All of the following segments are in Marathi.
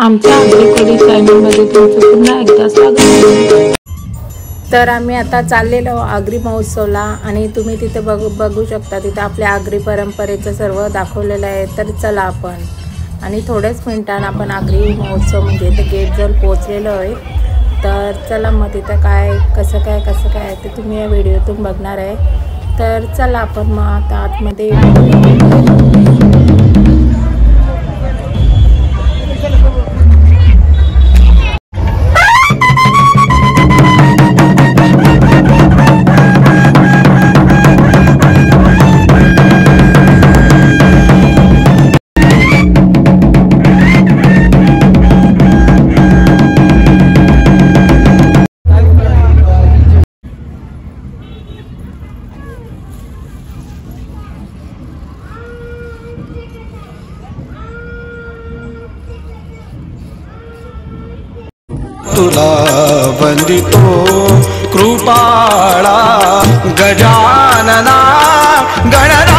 आमच्या आग्री चॅनलमध्ये तुमचं पुन्हा एकदा स्वागत आहे। तर आम्ही आता चाललेलो आग्री महोत्सवला आणि तुम्ही तिथे बघू शकता, तिथे आपल्या आग्री परंपरेचं सर्व दाखवलेलं आहे। तर चला आपण आणि थोड्याच मिनिटांनी आपण आग्री महोत्सव म्हणजे ते गेट जवळ पोहोचलेलो आहे। तर चला मग तिथे काय कसं काय ते तुम्ही या व्हिडिओतून बघणार आहे। तर चला आपण मग आता आतमध्ये तुला वंदितो कृपाळा गजानना गणराया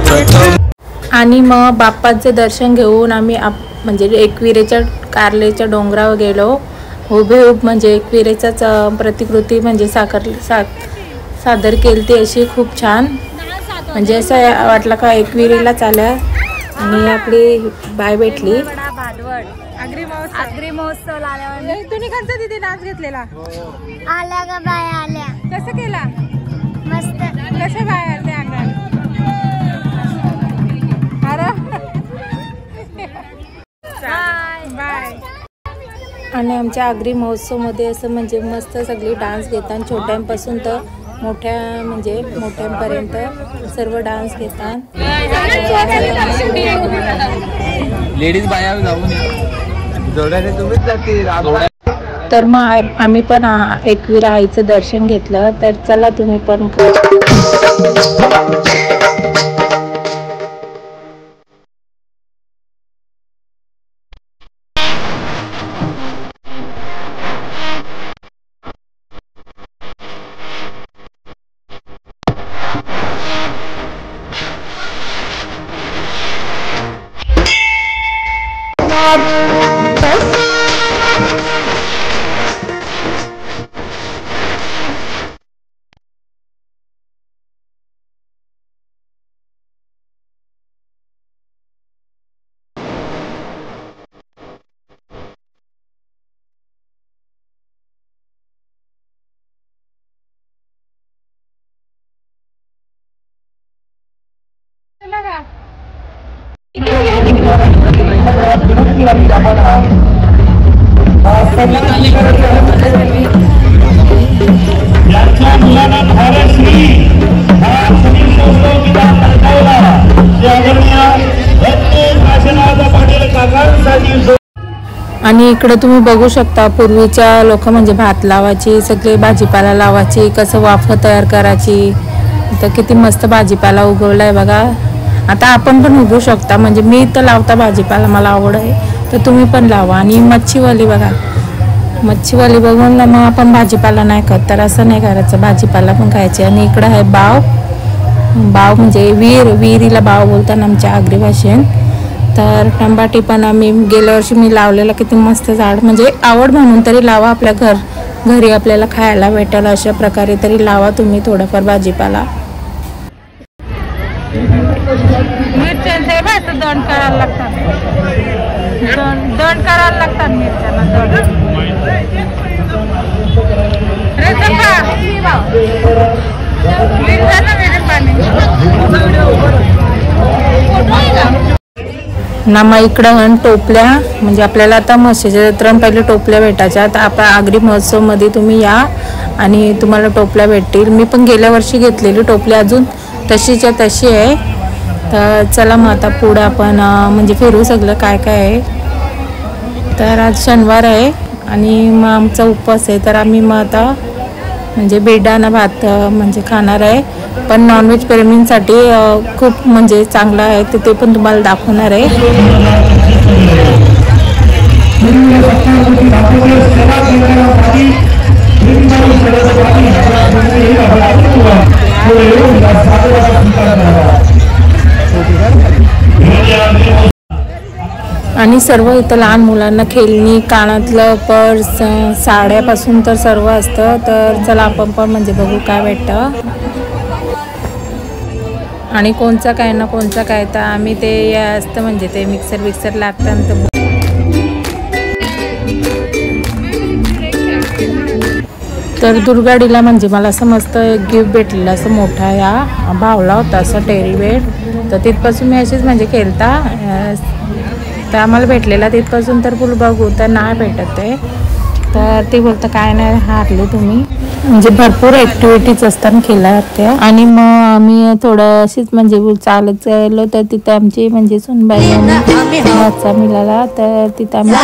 प्रथम। आणि मग बाप्पाचे दर्शन घेऊन आम्ही म्हणजे एकविरेच्या कारलेच्या डोंगरावर गेलो। हुबेहूब म्हणजे एकविरेचाच प्रतिकृती म्हणजे सादर केली ती अशी खूप छान, म्हणजे असं वाटलं का एकविरेला चाल्या। आणि आपली बाय भेटली आग्री महोत्सव आल्यावर तुम्ही कोणता तिथे डान्स घेतलेला? आल्या ग बाय आल्या। कसं केला? मस्त। कशा बाय आल्या अंगणात? अरे बाय। आणि आमच्या आग्री महोत्सवमध्ये असं म्हणजे मस्त सगळी डान्स घेतात, छोट्यांपासून तर मोठ्यांपर्यंत सर्व डान्स घेतात। लेडीज बाया जाऊन तुम्हीच जातील। तर मग आम्ही पण एकविरा आईचं दर्शन घेतलं। तर चला तुम्ही पण आणि इकडे तुम्ही बघू शकता पूर्वीच्या लोक म्हणजे भात लावायची, सगळे भाजीपाला लावायची, कसं वाफ तयार करायची। तर किती मस्त भाजीपाला उगवलाय बघा। आता आपण पण उगवू शकता, म्हणजे मी तर लावता भाजीपाला, मला आवड आहे, तर तुम्ही पण लावा। आणि मच्छीवाली बघा, मच्छीवाली बघून मग आपण भाजीपाला नाही खात, तर असं नाही करायचं, भाजीपाला पण खायचे। आणि इकडं आहे बाव म्हणजे विहिरीला बाव बोलतात आमच्या आग्री भाषेत। तर टमाटे पण आम्ही गेल्या वर्षी मी लावलेलं, किती मस्त झाड, म्हणजे आवड म्हणून तरी लावा, आपल्या घरी आपल्याला खायला भेटेल अशा प्रकारे तरी लावा तुम्ही थोडंफार भाजीपाला। मिरच्यांचे भात दंड करायला लागतात, दंड करायला लागतात मिरच्यांना नामा इकडं टोपल्या, म्हणजे आपल्याला आता म्हशीच्या जत्रेत पहिले टोपल्या भेटायच्या, तर आपण आग्री महोत्सवमध्ये तुम्ही या आणि तुम्हाला टोपल्या भेटतील। मी पण गेल्या वर्षी घेतलेली टोपल्या, अजून तशीच्या तशी आहे। तर चला मग आता पुढं आपण म्हणजे फिरू सगळं काय आहे। तर आज शनिवार आहे आणि मग आमचा उपवास आहे, तर आम्ही मग आता म्हणजे बेडाना भात म्हणजे खाणार आहे, पण नॉनव्हेज प्रेमींसाठी खूप म्हणजे चांगला आहे, तर ते पण तुम्हाला दाखवणार आहे। आणि सर्व इथं लहान मुलांना खेळणी, कानातलं, पर्स, साड्यापासून तर सर्व असतं. तर चला आपण पण म्हणजे बघू काय भेटतं. आणि कोणचं काय ना कोणचं काय, तर आम्ही ते असतं म्हणजे ते मिक्सर लागतं तर तर दुर्गाडीला म्हणजे मला असं मस्त गिफ्ट भेटलेलं असं मोठा या भावला होता असं टेरी बेड. तर तिथपासून मी अशीच म्हणजे खेळता तर आम्हाला भेटलेला तिथपासून तर फुल बघू तर नाही भेटत आहे. तर ते बोलतं काय नाही हारले तुम्ही. म्हणजे भरपूर ॲक्टिव्हिटीज असतात खेळायच्या. आणि मग आम्ही थोडं अशीच म्हणजे चालत गेलो तर तिथं आमची म्हणजे सुनबाई आणि वाचा मिळाला तर तिथं आम्ही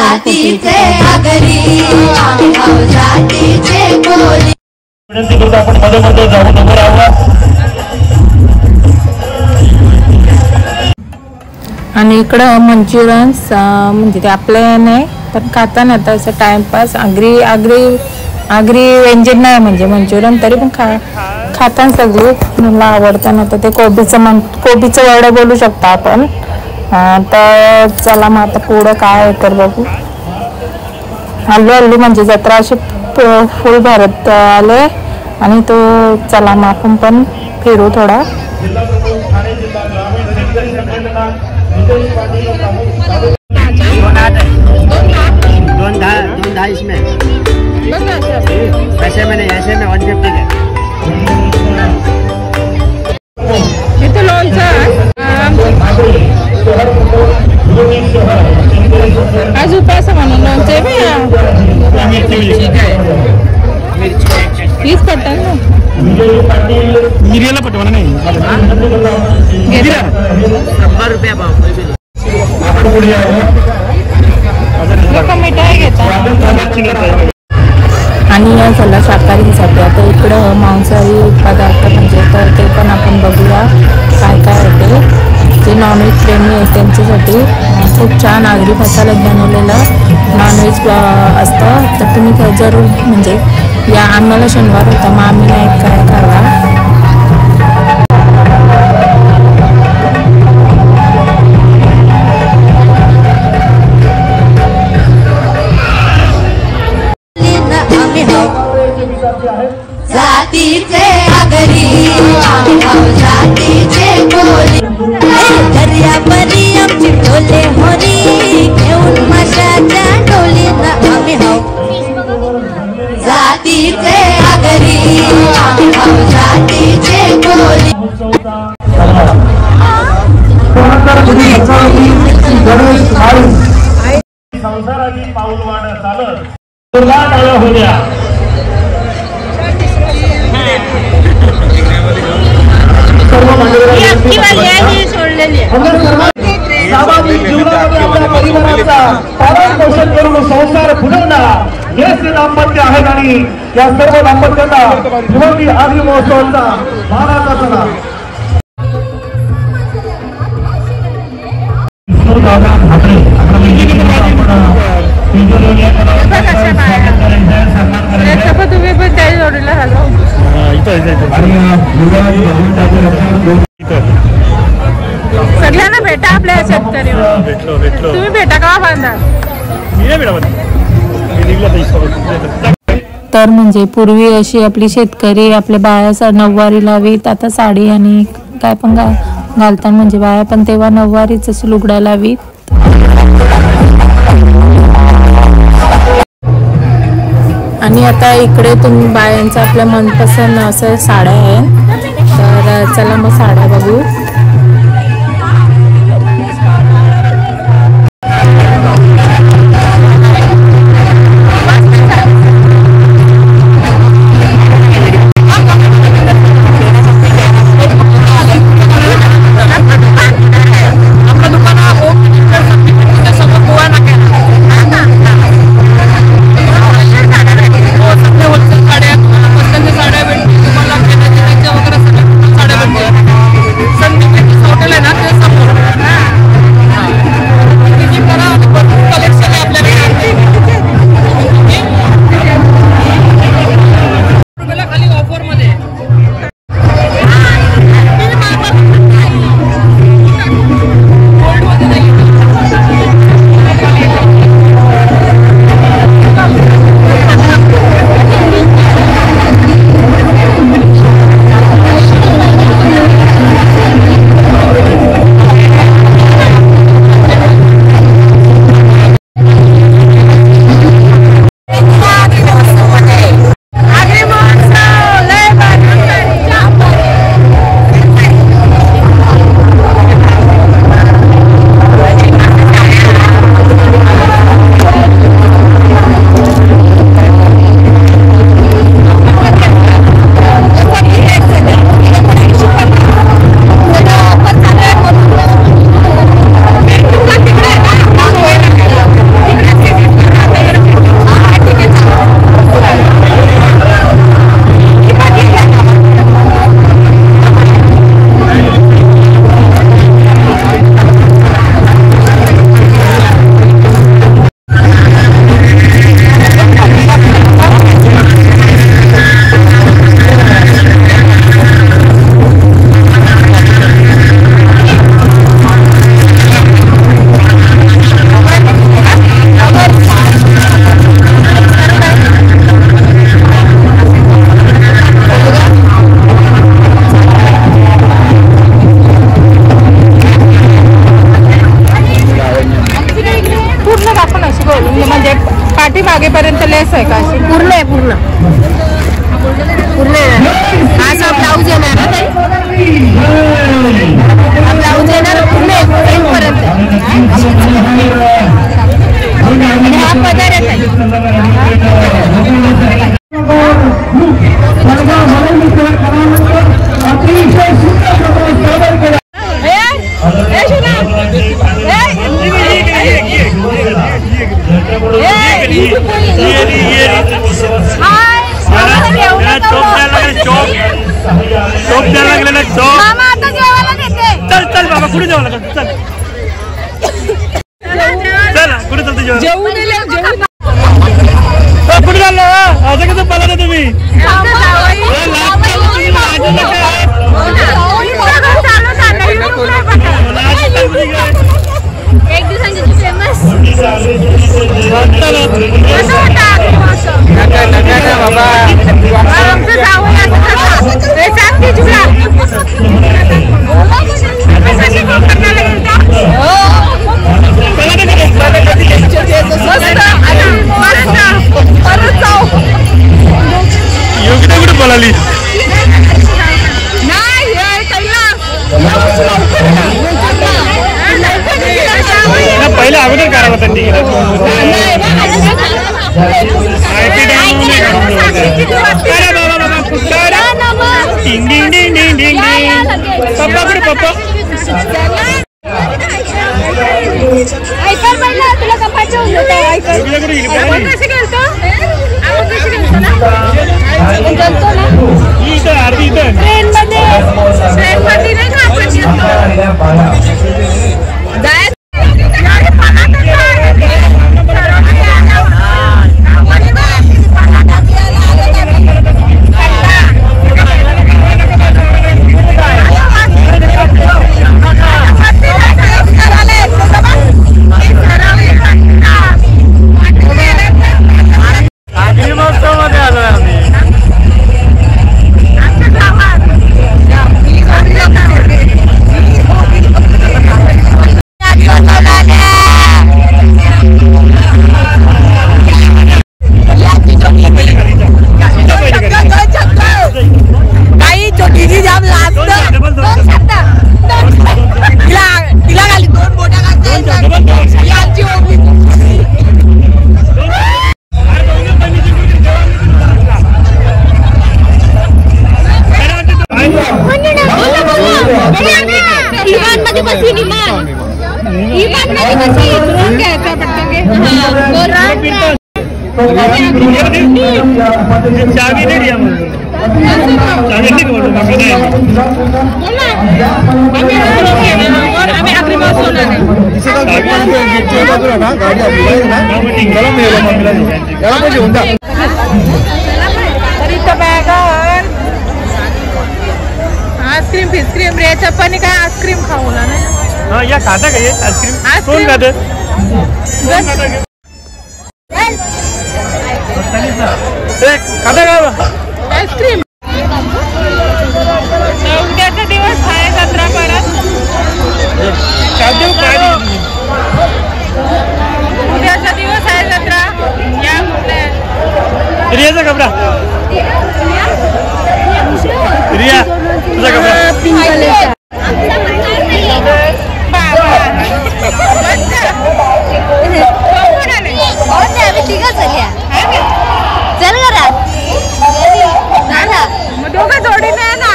आणि इकडं मंचुरियन्स म्हणजे ते आपल्या नाही पण खाताना आता असं टाइमपास आगरी व्यंजन नाही म्हणजे मंचुरियन तरी पण खाताना सगळे मला आवडतं. तर ते कोबीचं वडे बोलू शकता आपण. तर चला मग आता पुढं काय आहे तर बघू. हल्लू म्हणजे जत्रा अशी फुल भरत आले आणि तो चला मग आपण पण फिरू थोडा. दोन ढाई इसमें ऐसे में नहीं, ऐसे में 150 के. इथं लोणचं आज उपास म्हणून लोणचं आहे हीच पडतात ना मिरियाला पटवा नाही. 100 रुपया भाव. लोक मिठाई घेतात. आणि या झाला शाकाहारीसाठी. आता इकडं मांसाहारी पदार्थ म्हणजे तर ते पण आपण बघूया काय काय होते. जे नॉनव्हेज प्रेमी आहेत त्यांच्यासाठी खूप छान आगरी मसाल्यात बनवलेलं नॉनव्हेज असतं. तर तुम्ही जरूर म्हणजे या आम्हाला शनिवार होता मग आम्ही नाही काय करावा. जातीचे आगरी जातीचे बोली दर्यापरी आमची डोले होरी घेऊन माशाच्या डोलीनं आम्ही हाव जातीचे आगरी जातीचे बोली. संसाराची पाऊल वाढ चालत तुला डाळ होत्या. सामाजिक जीवनामध्ये आपल्या परिवाराचा पालन पोषण करून संसार फुलवणारा हेच दाम्पत्य आहेत आणि या सर्व दाम्पत्यांना भिवंडी आगरी महोत्सवाचा मानाचा सणा. तुम्ही पण त्या जोडीला हॅलो सगळ्यांना भेटा आपल्या शेतकरी. तुम्ही भेटा का बांधा. तर म्हणजे पूर्वी अशी आपली शेतकरी आपल्या बाया नऊवारी लावीत. आता साडी आणि काय पण घालतात म्हणजे बाया पण तेव्हा नऊवारीच अशी लुगड्या लावीत. आणि आता इकडे तुम्ही बायांचं आपल्या मनपसंत असं साड्या आहे. तर चला मग साड्या बघू. साड्या टाकेपर्यंत लेस आहे का अशी? पूर्ण आहे पूर्ण असा ब्लाऊज येणार ना ताई? हा ब्लाऊज येणार पूर्ण पर्यंत आणि हा पदर आहे ताई. चल चल बाबा कुठे जाऊ नका चल चल कुठे चालतं जेवण कुठे चाललो असं कसं पळाला तुम्ही एक दिवसांची फेमस योगिता कुठे पळाली पहिला अगोदर करावं त्यांनी पप्पा कुठे पप्पा तुला कपाच्या अर्धी इथं चावी नहीं दिया चावी नहीं बोलो आम्ही अग्रिम सोडणार आहे. तर इथं बॅगर आईस्क्रीम फिस्क्रीम रे चप्पानी काय आईस्क्रीम खाऊ ना हाँ या खाता का ये आइसक्रीम कौन खाता खाता का आईस्क्रीम उद्याचा दिवस आहे 17 परत उद्याचा दिवस आहे 17 या रियाचा कपडा रिया तुझा कपडा दोघं जोडीने आहे ना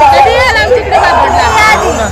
कधी याल आमच्याकडे बापडला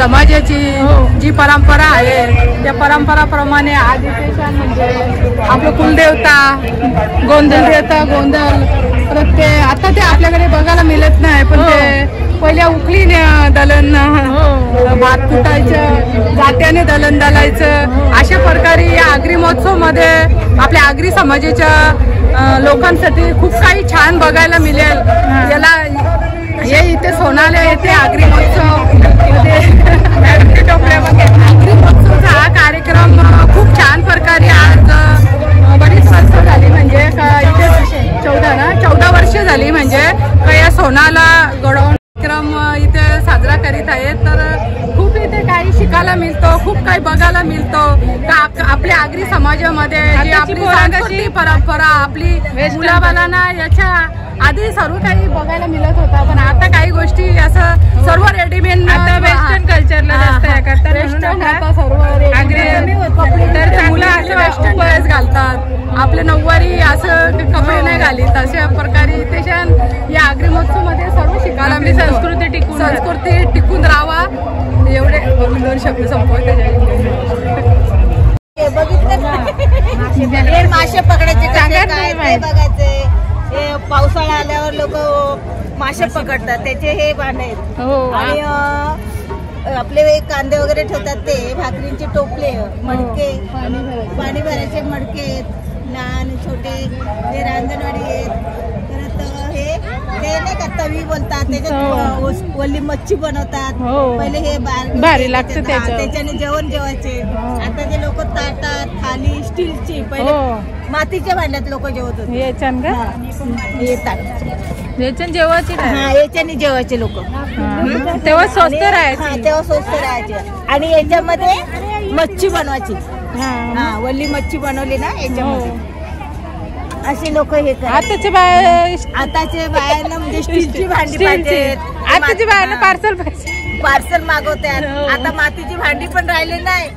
समाजाची जी परंपरा आहे त्या परंपराप्रमाणे आज इथे छान म्हणजे आपलं कुलदेवता गोंधळ परत ते आता ते आपल्याकडे बघायला मिळत नाही पण ते पहिल्या उखलीने दलन भात कुटायचं जात्याने दलन दलायचं अशा प्रकारे या आगरी महोत्सव मध्ये आपल्या आगरी समाजाच्या लोकांसाठी खूप काही छान बघायला मिळेल. याला हे इथे सोनाले येथे आगरी महोत्सव आगरी महोत्सवचा हा कार्यक्रम खूप छान प्रकारे आज बरीच वर्ष झाली म्हणजे इथे 14 वर्ष झाली म्हणजे या सोनाला घडवून कार्यक्रम इथे साजरा करीत आहेत. तर खूप इथे काही शिकायला मिळतो खूप काही बघायला मिळतो का आपल्या आगरी समाजामध्ये जी आपली सांस्कृतिक परंपरा आपली मुलाबालांना याच्या आधी सर्व काही बघायला मिळत होता पण आता काही गोष्टी असं सर्व रेडीमेड आता वेस्टर्न कल्चरला जास्त हे करतात वेस्टर्न आता सर्व तर मुलं असं वेस्टर्न ड्रेस घालतात आपले नऊवारी असं कपडे नाही घालीत अशा प्रकारे इथे छान या आगरी महोत्सव मध्ये सर्व शिकायला आपली संस्कृती टिकून राहावा एवढे 2 शब्द संपवते. मासे पकडायचे काय ते बघायचे. हे पावसाळा आल्यावर लोक मासे पकडतात त्याचे हे भांडे आणि आपले कांदे वगैरे ठेवतात ते भाकरींचे टोपले मडके पाणी भरायचे मडके लहान छोटे ते रांजणवाडी आहेत. परत हे नाही का तवी बोलतात त्याच्यात ओली मच्छी बनवतात. पहिले हे भारी लागतं त्याच्याने जेवण जेवायचे. आता जे लोक ताटात थाली स्टीलची पहिले मातीच्या भांड्यात लोक जेवत होते. येतात जेवायची याच्याने जेवायचे लोक तेव्हा स्वस्त राहायचे तेव्हा स्वस्त राहायचे. आणि याच्यामध्ये मच्छी बनवायची वल्ली मच्छी बनवली ना याच्यामध्ये असे लोक हे आताचे बायांना म्हणजे स्टीलची भांडी पाहिजे. आताच्या बायांना पार्सल मागवतात. आता मातीची भांडी पण राहिली नाही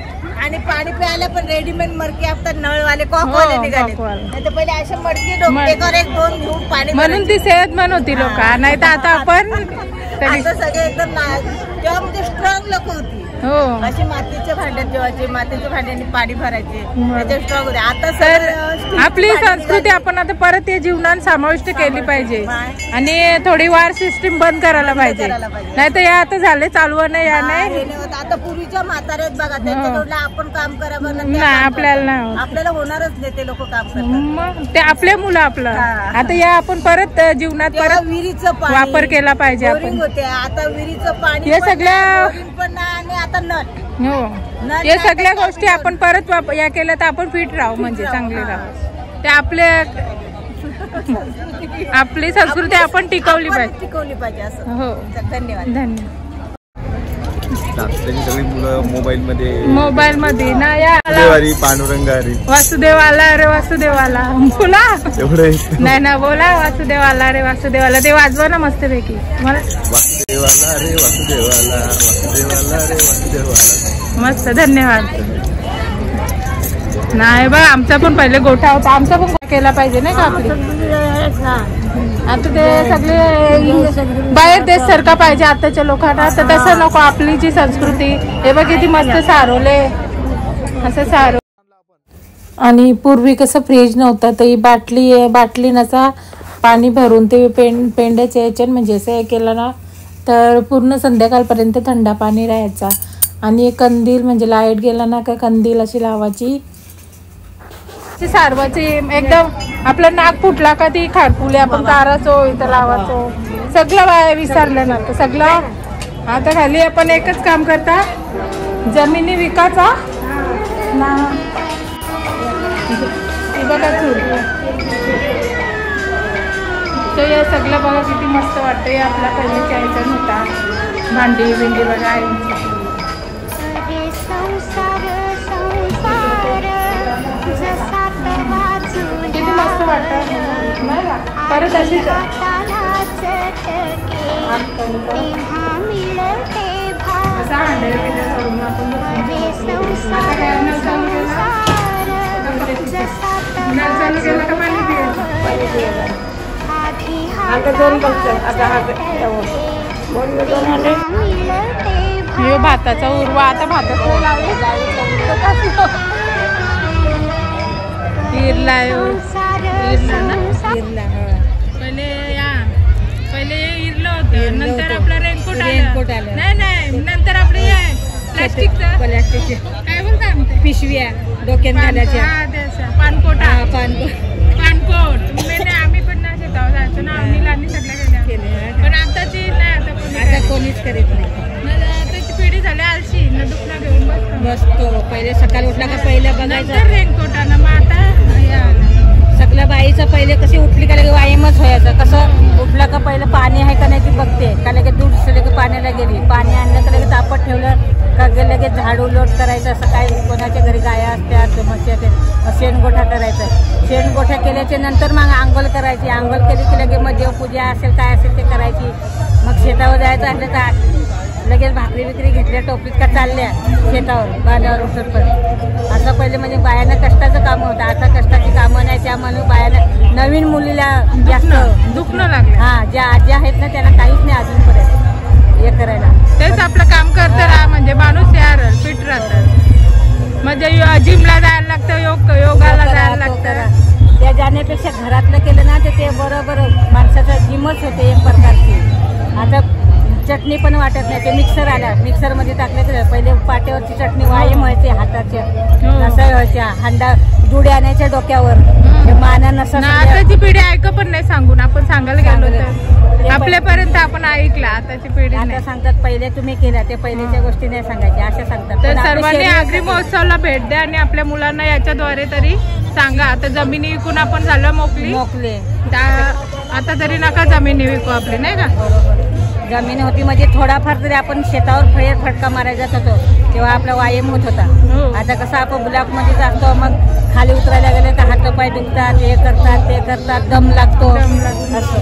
आणि पाणी प्यायला पण रेडीमेड मडके असतात नळवाले कॉकवाले निघाले. नाही तर पहिले असे मडके एकावर एक 2 घेऊन पाणी म्हणून ती सेहतमंद होती लोक नाही तर आता आपण आता सगळे एकदम तेव्हा म्हणजे स्ट्रॉंग लोक होती. असे मातीच्या भांड्यात जेवायचे मातीच्या भांड्याने पाणी भरायचे त्याचे स्ट्रॉंग होते. आता सर आपली संस्कृती आपण आता परत या जीवनात समाविष्ट केली पाहिजे आणि थोडी वार सिस्टीम बंद करायला पाहिजे नाही तर या आता झाले चालू नाही या नाही. आता पूर्वीच्या म्हाताऱ्यात बघा त्यांच्याकडला आपण काम करावं नाही आपल्याला होणारच नाही ते लोक काम करतात. ते आपले मुलं आपलं आता या आपण परत जीवनात परत विहिरीचं वापर केला पाहिजे आपण. होते आता विहिरीचं पाणी हे सगळ्या पण आणि आता नळ हे सगळ्या गोष्टी आपण परत या केल्या तर आपण फिट राहू म्हणजे चांगले राहू. ते आपली संस्कृती आपण टिकवली पाहिजे असं. हो धन्यवाद. सगळी मुलं मोबाईल मध्ये ना या पांडुरंगारी वासुदेवाला रे वासुदेवाला बोला एवढं नाही ना बोला वासुदेवाला रे वासुदेवाला ते वाजवा ना मस्त पैकी मला वासुदेवाला रे वासुदेवाला वासुदेवाला रे वासुदेवाला मस्त धन्यवाद. नाही बा आमचा पण पहिले गोठा होता आमचा पण केला पाहिजे नाही का आपली. आता ते सगळे बाहेर देश सारखा पाहिजे आताच्या लोकांना तर तसं नको. आपली जी संस्कृती हे बघ किती मस्त सारवले असं सारव. आणि पूर्वी कसं फ्रीज नव्हता तर ही बाटली नसा पाणी भरून ते पेंड्याच्या याच्यात म्हणजे असं हे केलं ना तर पूर्ण संध्याकाळपर्यंत थंड पाणी राहायचा. आणि कंदील म्हणजे लाईट गेला ना का कंदील अशी लावायची सारवाची एकदम आपलं नाक फुटला का ती खाटपुली आपण ताराचो इथं लावायचो सगळं बाया विसरलं ना सगळं. आता खाली आपण एकच काम करता जमिनी विकायचा ना बघा चूल तर हे सगळं बघा किती मस्त वाटतं. आपला पहिल्याच्या ह्याच्यात होता भांडी बिंडी बघा किती मस्त वाटतं परत अशी चालू केलं का पाणी पियायचं आता 2 बघ आता हे भाताचा उरवा आता भाताचा पहिले इरलं होतं नंतर आपलं रेनकोट आलं नाही नंतर आपलं प्लास्टिकचं काय बोलता पिशव्या डोक्यात घालायच्या पानकोट नाही आम्ही पण ना शेतावर जायचो ना आम्ही लहान सगळ्या केल्या पण आताची नाही आता कोणीच करीत नाही आताची पिढी झाली आळशी न दुखणं घेऊन बसतो पहिले सकाळी उठला का पहिले बघायचं रेनकोटानं मग आता सगळ्या बाईचं पहिले कशी उठली का लगे व्यायामच व्हायचं कसं उठलं का पहिलं पाणी आहे का नाही ती बघते का लगे दूध लगे पाण्याला गेली पाणी आणलं का लगेच तापत ठेवलं का लगेच झाडू लोट करायचं असं काय कोणाच्या घरी गाया असतात म्हशी असतात शेणगोठा करायचं शेणगोठा केल्याच्या नंतर मग आंघोळ करायची आंघोळ केली की लगेच मग देवपूजा असेल काय असेल ते करायची मग शेतावर जायचं असलं का लगेच भाकरी बिकरी घेतल्या टोपीत का चालल्या शेतावर बांधावर उसरपर्यंत असं पहिले म्हणजे बायांना कष्टाचं काम होतं आता कष्टाची कामं नाही त्यामुळे बायांना नवीन मुलीला जास्त दुखणं लागलं हा ज्या आजी आहेत ना त्यांना काहीच नाही अजूनपर्यंत हे करायला तेच आपलं काम करतं राहा म्हणजे माणूस यार फिट राहतं म्हणजे जिमला जायला लागतं योगाला जायला लागतं त्या जाण्यापेक्षा घरातलं केलं ना तर ते बरोबर माणसाचं जिमच होते एक प्रकारची आता चटणी पण वाटत नाही ते मिक्सर आल्या मिक्सरमध्ये टाकले तर पहिले पाट्यावरची चटणी वायम व्हायची हाताच्या नसा व्हायच्या हांडा जुडे आणायच्या डोक्यावर माना नसा आताची पिढी ऐक पण नाही सांगून आपण सांगायला गेलो तर आपल्यापर्यंत आपण ऐकला आताची पिढी आता सांगतात पहिले तुम्ही केल्या ते पहिल्याच्या गोष्टी नाही सांगायच्या अशा सांगतात तर सर्वांनी आगरी महोत्सवाला भेट द्या आणि आपल्या मुलांना याच्याद्वारे तरी सांगा आता जमिनी विकून आपण झालं मोकले आता तरी नका जमिनी विकू आपली नाही का जमीन होती म्हणजे थोडाफार तरी आपण शेतावर फटका मारायला जात होतो तेव्हा आपला व्यायाम होत होता आता कसं आपण ब्लॉक मध्ये जातो मग खाली उतरायला गेले तर हातपाय दुखतात हे करतात ते करतात दम लागतो असं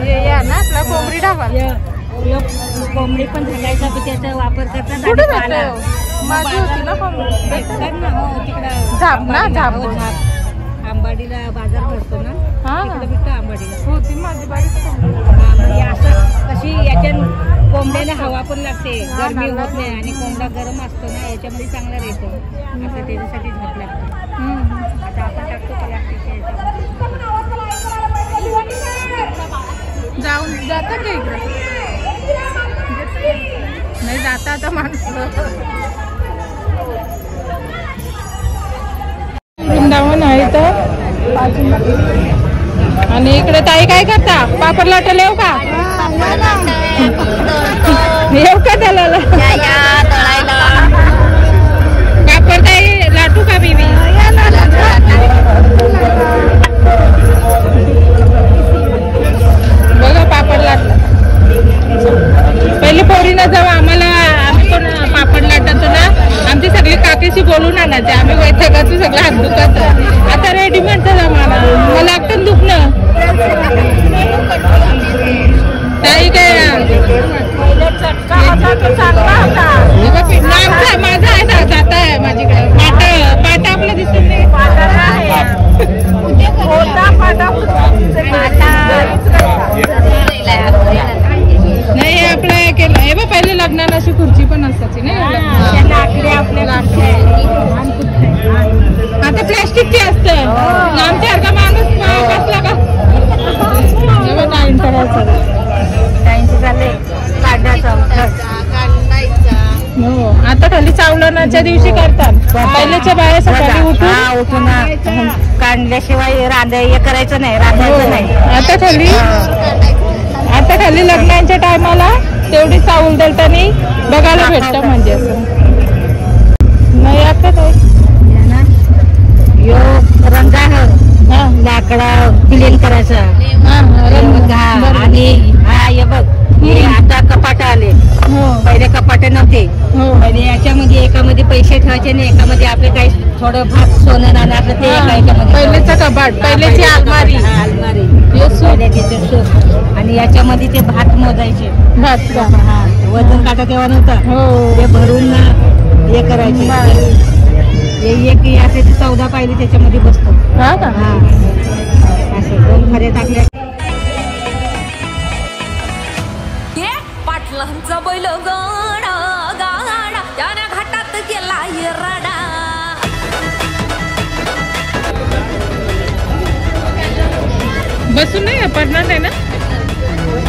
या ना आपला कोंबडी ढाबा कोंबडी पण झाडायचा त्याचा वापर करतात माझी होती ना तिकडं झाप ना झाप आंबाडीला बाजार भरतो ना तिकडे भेटतो आंबाडीला होती माझी बाई म्हणजे असं कशी याच्यात कोंबड्याने हवा पण लागते गरमी होत नाही आणि कोंबडा गरम असतो ना याच्यामध्ये चांगला राहतो असं त्याच्यासाठी झोप लागते आता आपण टाकतो प्लास्टिकच्या जाऊन जाता का इकडे नाही जाता आता माणसं वृंदावन आहे तर आणि इकडे ताई काय करता पापड लाटायला येऊ का येऊ का त्याला पापड ताई लाटू का बीबी बघा पापड लाटला पहिले पोरीनं जेव्हा आम्हाला आम्ही पण पापड लाटतो ना आमची सगळी काकीशी बोलून आणायचे आम्ही वैथकाचं सगळं हात दुखत आता रेडीमेडचा जमाना मला लागतं दुखणं ताई काय माझा आहे जाता आहे माझीकडे पाटा आपला दिसत नाही नाही आपलं हे केलं हे बघ पहिले लग्नाला अशी खुर्ची पण असायची नाही आता प्लॅस्टिकची असते आमच्यासारखा माणूस बसला का हो आता खाली चावलनाच्या दिवशी करतात पहिल्याच्या बाया सकाळी उठून काढल्याशिवाय हे करायचं नाही रांधायचं नाही आता खाली लग्नाच्या टायमाला तेवढी चावल दलतानी बघायला भेटतं म्हणजे असं नाही आता काय लाकडा क्लीन करायचं आणि हे बघ आता कपाट आले पहिले कपाट नव्हते पहिले याच्यामध्ये एकामध्ये पैसे ठेवायचे नाही एकामध्ये आपले काही थोडं भात सोनं नाणं आपलं ते याच्यामध्ये पहिलेचं कपाट पहिल्याची अलमारी आणि याच्यामध्ये ते भात मोजायचे वजन काटा तेव्हा नव्हतं ते भरून हे करायचे एक असे 14 पायली त्याच्यामध्ये बसतो असं 2 खरे टाकले बैल गाडा गाडा त्याने घाटात गेला रडा. बसून नाही पडणार नाही ना.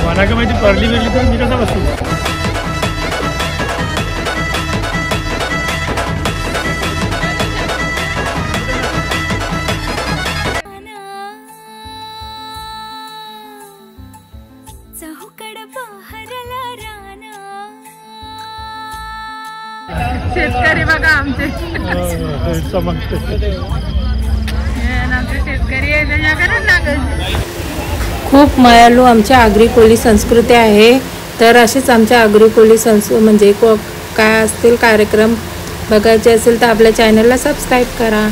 मला का माहिती पडली गेली तर मी कसा बसू. शेतकरी बघा आमचे शेतकरी खूप मायाळू आमची आगरी कोळी संस्कृती आहे. तर अशीच आमच्या आगरी कोळी म्हणजे काय असतील कार्यक्रम बघायचे असेल तर आपल्या चॅनलला सबस्क्राईब करा.